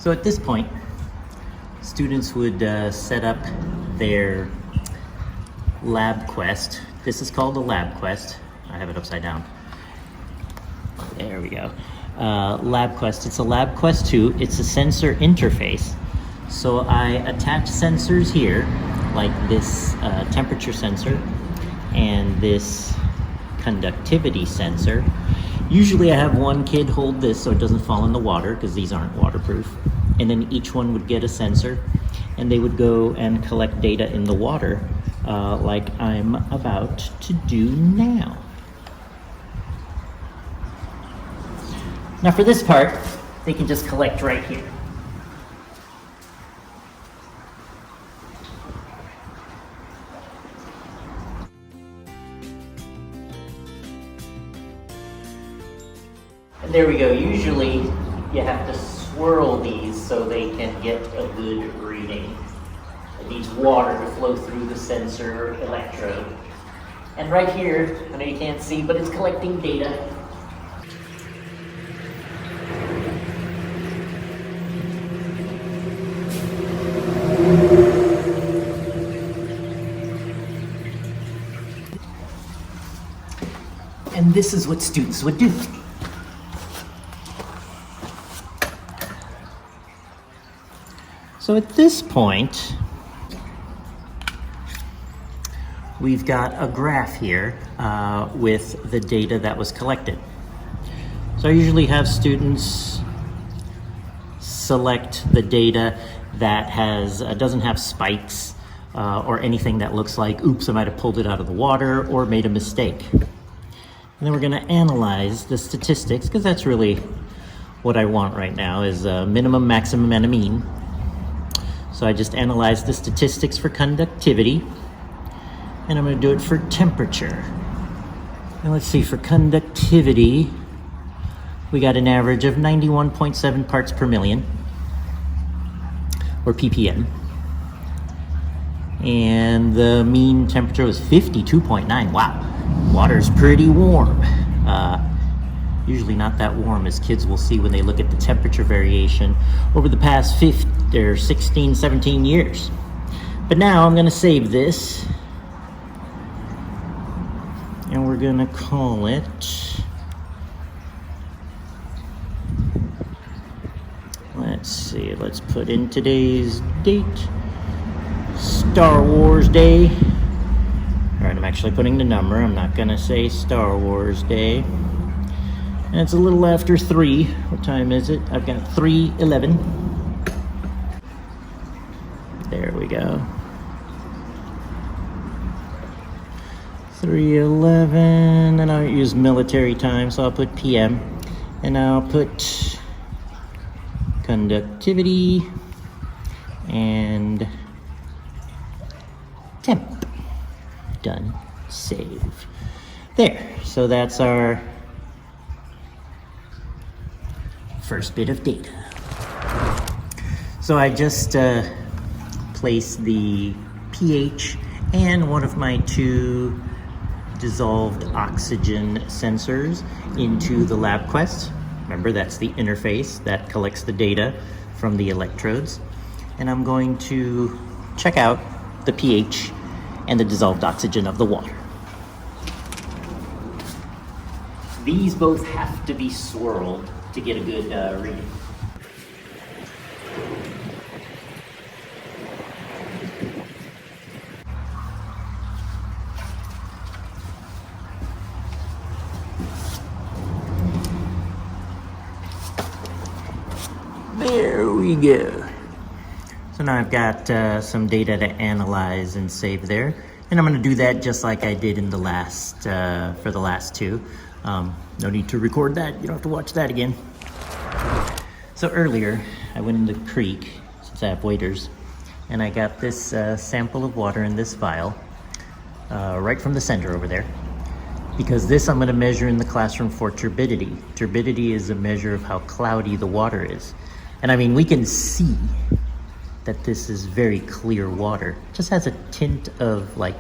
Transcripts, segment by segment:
So at this point, students would set up their lab quest. This is called a lab quest. I have it upside down. There we go. Lab quest. It's a lab quest 2. It's a sensor interface. So I attach sensors here, like this temperature sensor and this conductivity sensor. Usually I have one kid hold this so it doesn't fall in the water, because these aren't waterproof. And then each one would get a sensor, and they would go and collect data in the water, like I'm about to do now. Now for this part, they can just collect right here. And there we go. Usually you have to swirl these so they can get a good reading. It needs water to flow through the sensor electrode. And right here, I know you can't see, but it's collecting data. And this is what students would do. So at this point, we've got a graph here with the data that was collected. So I usually have students select the data that doesn't have spikes or anything that looks like, oops, I might have pulled it out of the water or made a mistake. And then we're going to analyze the statistics, because that's really what I want right now, is a minimum, maximum, and a mean. So I just analyzed the statistics for conductivity, and I'm going to do it for temperature. And let's see, for conductivity, we got an average of 91.7 parts per million, or ppm. And the mean temperature was 52.9. Wow, water's pretty warm. Usually not that warm, as kids will see when they look at the temperature variation over the past 16, 17 years. But now I'm going to save this, and we're going to call it let's put in today's date, Star Wars Day. All right, I'm actually putting the number. I'm not going to say Star Wars Day. And it's a little after 3. What time is it? I've got 3:11. There we go. 3:11, and I'll use military time, so I'll put PM. And I'll put conductivity and temp. Done. Save. There. So that's our first bit of data. So I just placed the pH and one of my 2 dissolved oxygen sensors into the lab quest. Remember, that's the interface that collects the data from the electrodes. And I'm going to check out the pH and the dissolved oxygen of the water. These both have to be swirled to get a good reading. There we go. So now I've got some data to analyze and save there. And I'm going to do that just like I did in the last, for the last 2. No need to record that. You don't have to watch that again. So earlier, I went in the creek, since I have waders, and I got this sample of water in this vial, right from the center over there. Because this I'm going to measure in the classroom for turbidity. Turbidity is a measure of how cloudy the water is. And I mean, we can see that this is very clear water. It just has a tint of like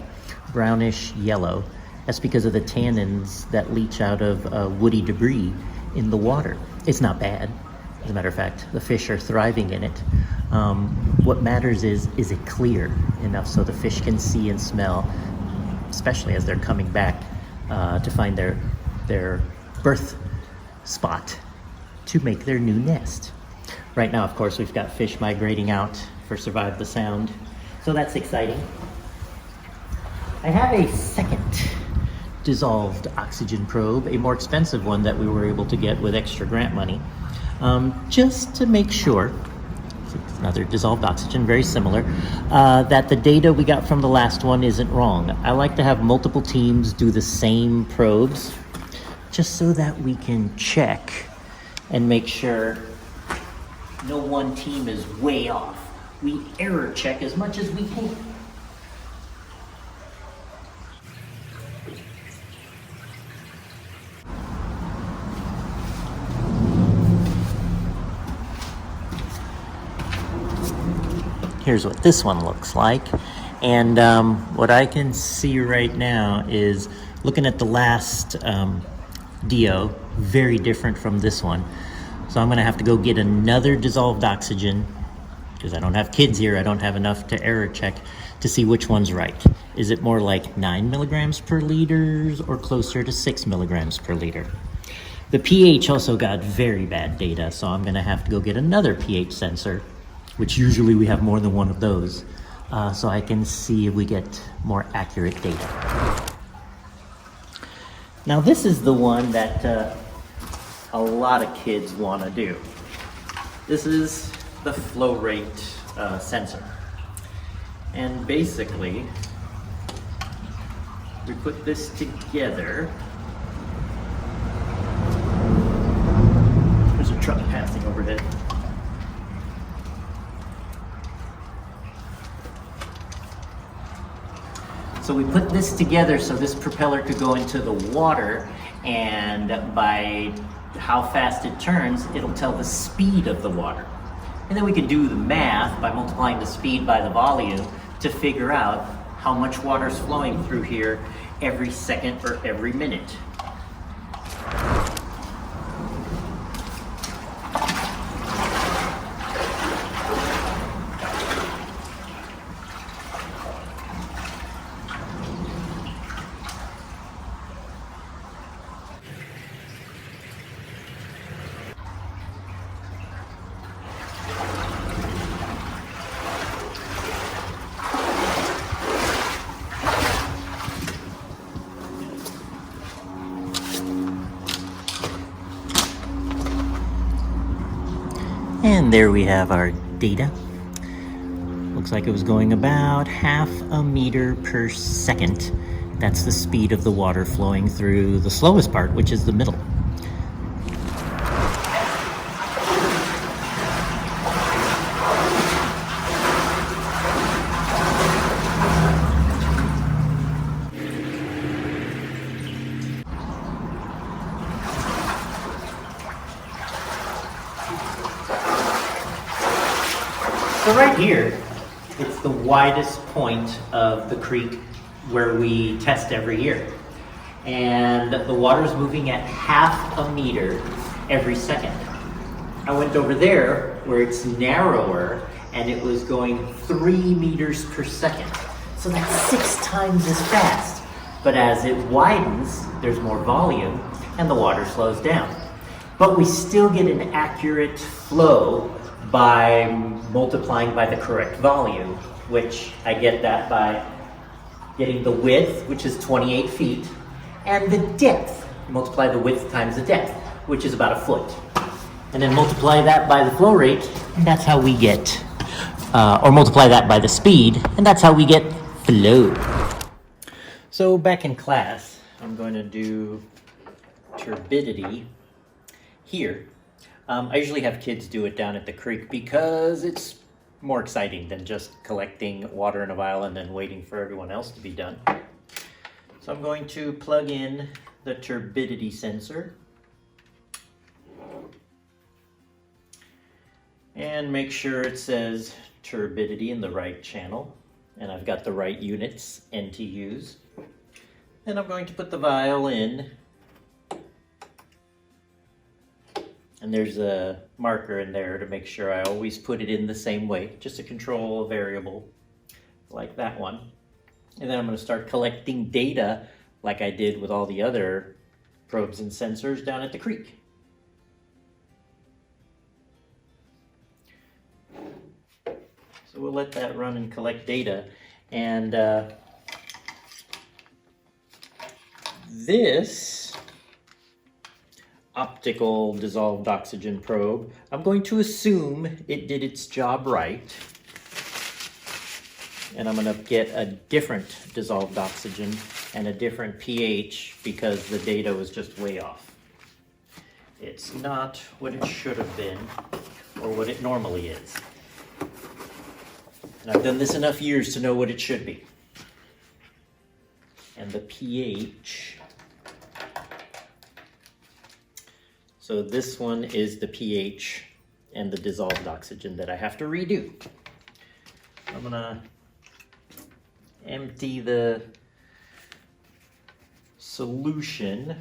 brownish yellow. That's because of the tannins that leach out of woody debris in the water. It's not bad. As a matter of fact, the fish are thriving in it. What matters is it clear enough so the fish can see and smell, especially as they're coming back to find their birth spot to make their new nest. Right now, of course, we've got fish migrating out for Survive the Sound, so that's exciting. I have a second dissolved oxygen probe, a more expensive one that we were able to get with extra grant money, just to make sure, another dissolved oxygen, very similar, that the data we got from the last one isn't wrong. I like to have multiple teams do the same probes, just so that we can check and make sure no one team is way off. We error check as much as we can. Here's what this one looks like. And what I can see right now is, looking at the last DO, very different from this one. So I'm gonna have to go get another dissolved oxygen, because I don't have kids here, I don't have enough to error check to see which one's right. Is it more like 9 milligrams per liter or closer to 6 milligrams per liter? The pH also got very bad data, so I'm gonna have to go get another pH sensor, which usually we have more than one of those, so I can see if we get more accurate data. Now this is the one that a lot of kids want to do. This is the flow rate sensor. And basically, we put this together. There's a truck passing overhead. So we put this together so this propeller could go into the water, and by how fast it turns, it'll tell the speed of the water. And then we can do the math by multiplying the speed by the volume to figure out how much water is flowing through here every second or every minute. And there we have our data. Looks like it was going about 0.5 meter per second. That's the speed of the water flowing through the slowest part, which is the middle. So right here, it's the widest point of the creek where we test every year. And the water's moving at 0.5 meter every second. I went over there where it's narrower and it was going 3 meters per second. So that's 6 times as fast. But as it widens, there's more volume and the water slows down. But we still get an accurate flow by multiplying by the correct volume, which I get that by getting the width, which is 28 feet, and the depth. Multiply the width times the depth, which is about 1 foot. And then multiply that by the flow rate, and that's how we get, or multiply that by the speed, and that's how we get flow. So back in class, I'm going to do turbidity here. I usually have kids do it down at the creek because it's more exciting than just collecting water in a vial and then waiting for everyone else to be done. So I'm going to plug in the turbidity sensor and make sure it says turbidity in the right channel, and I've got the right units, NTUs. And I'm going to put the vial in, And there's a marker in there to make sure I always put it in the same way, just to control a variable like that one. And then I'm going to start collecting data like I did with all the other probes and sensors down at the creek. So we'll let that run and collect data. And this optical dissolved oxygen probe, I'm going to assume it did its job right. And I'm going to get a different dissolved oxygen and a different pH because the data was just way off. It's not what it should have been or what it normally is. And I've done this enough years to know what it should be. And the pH. So this one is the pH and the dissolved oxygen that I have to redo. I'm gonna empty the solution.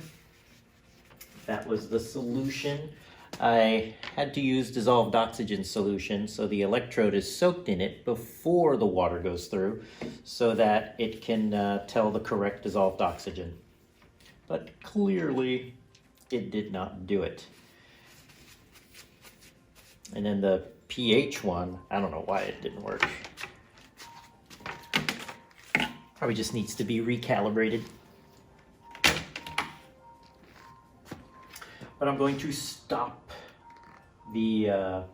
That was the solution. I had to use dissolved oxygen solution, so the electrode is soaked in it before the water goes through so that it can tell the correct dissolved oxygen. But clearly it did not do it. And then the pH one, I don't know why it didn't work. Probably just needs to be recalibrated. But I'm going to stop the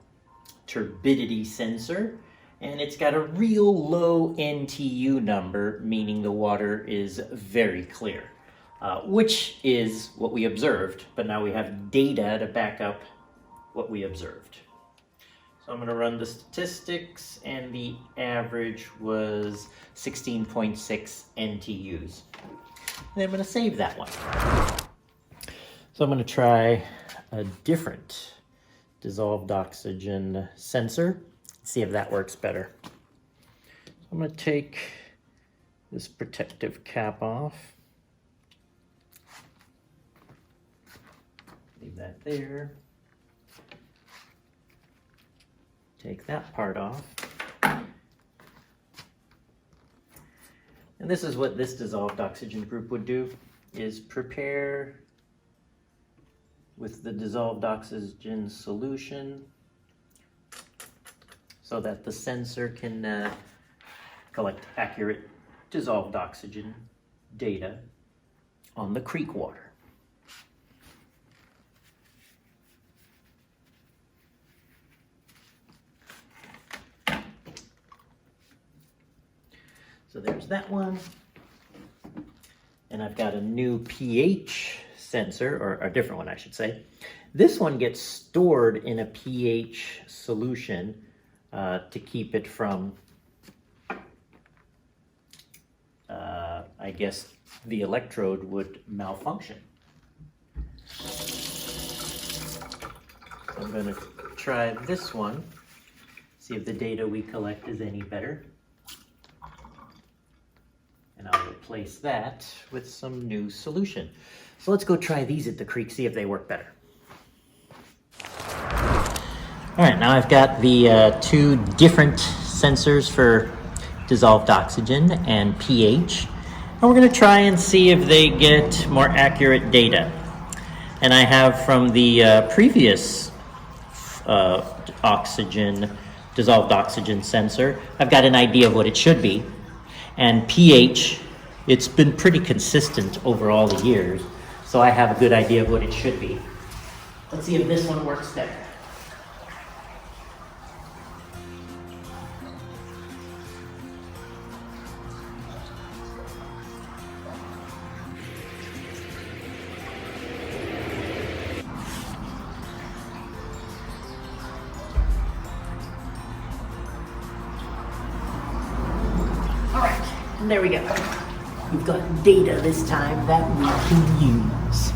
turbidity sensor, and it's got a real low NTU number, meaning the water is very clear, which is what we observed, but now we have data to back up what we observed. So I'm going to run the statistics, and the average was 16.6 NTUs. And I'm going to save that one. So I'm going to try a different dissolved oxygen sensor, see if that works better. I'm going to take this protective cap off. Leave that there. Take that part off. And this is what this dissolved oxygen group would do, is prepare with the dissolved oxygen solution so that the sensor can collect accurate dissolved oxygen data on the creek water. So there's that one. And I've got a new pH sensor, or a different one I should say. This one gets stored in a pH solution to keep it from, I guess the electrode would malfunction. So I'm going to try this one, see if the data we collect is any better. And I'll replace that with some new solution. So let's go try these at the creek, see if they work better. All right, now I've got the two different sensors for dissolved oxygen and pH. And we're gonna try and see if they get more accurate data. And I have from the previous dissolved oxygen sensor, I've got an idea of what it should be. And pH, it's been pretty consistent over all the years. So I have a good idea of what it should be. Let's see if this one works better. All right, and there we go. We've got data this time that we can use.